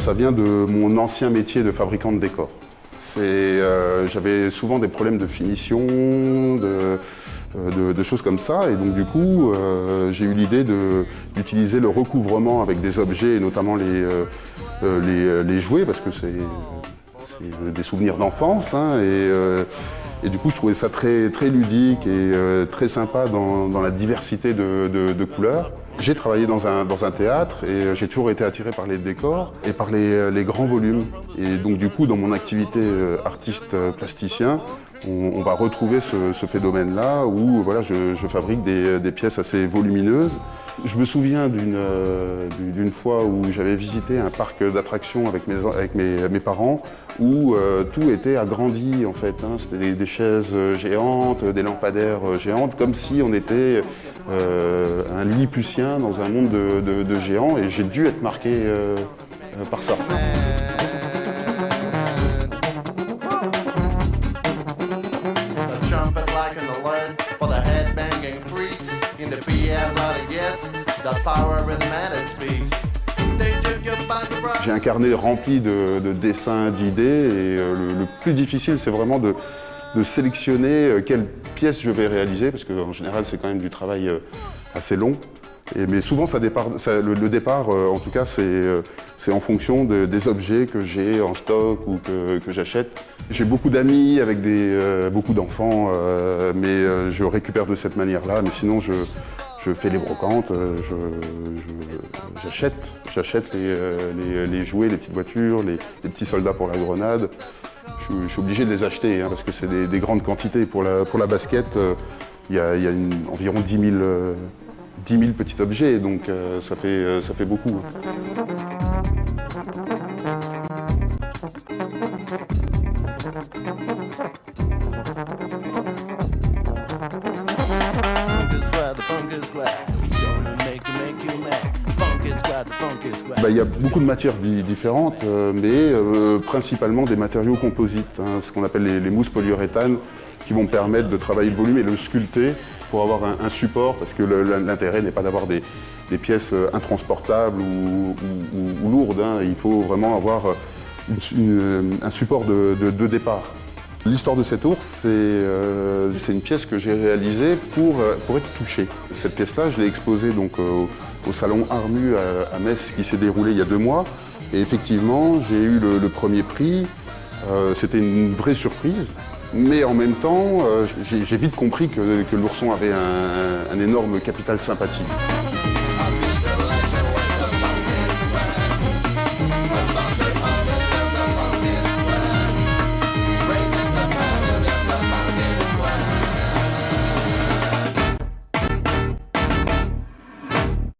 Ça vient de mon ancien métier de fabricant de décors. J'avais souvent des problèmes de finition, de choses comme ça, et donc du coup j'ai eu l'idée d'utiliser le recouvrement avec des objets, et notamment les jouets, parce que c'est des souvenirs d'enfance, hein, et du coup je trouvais ça très ludique et très sympa dans la diversité de couleurs. J'ai travaillé dans un théâtre et j'ai toujours été attiré par les décors et par les grands volumes. Et donc du coup, dans mon activité artiste plasticien, on va retrouver ce phénomène-là où voilà, je fabrique des pièces assez volumineuses. Je me souviens d'une fois où j'avais visité un parc d'attractions avec mes parents où tout était agrandi en fait, hein. C'était des chaises géantes, des lampadaires géantes, comme si on était un Lilliputien dans un monde de géants, et j'ai dû être marqué par ça. J'ai un carnet rempli de dessins, d'idées, et le plus difficile, c'est vraiment de sélectionner quelle pièce je vais réaliser, parce qu'en général, c'est quand même du travail assez long. Mais souvent, le départ, en tout cas, c'est en fonction des objets que j'ai en stock ou que j'achète. J'ai beaucoup d'amis avec beaucoup d'enfants, mais je récupère de cette manière-là. Mais sinon, je fais les brocantes, j'achète les jouets, les petites voitures, les petits soldats pour la grenade. Je suis obligé de les acheter, hein, parce que c'est des grandes quantités. Pour la basket, il y a environ 10 000 petits objets, donc ça fait beaucoup. Il y a beaucoup de matières différentes, mais principalement des matériaux composites, hein, ce qu'on appelle les mousses polyuréthane, qui vont permettre de travailler le volume et le sculpter pour avoir un support, parce que l'intérêt n'est pas d'avoir des pièces intransportables ou lourdes, hein. Il faut vraiment avoir un support de départ. L'histoire de cet ours, c'est une pièce que j'ai réalisée pour être touchée. Cette pièce-là, je l'ai exposée donc au salon Armu à Metz, qui s'est déroulé il y a 2 mois. Et effectivement, j'ai eu le premier prix. C'était une vraie surprise. Mais en même temps, j'ai vite compris que l'ourson avait un énorme capital sympathie.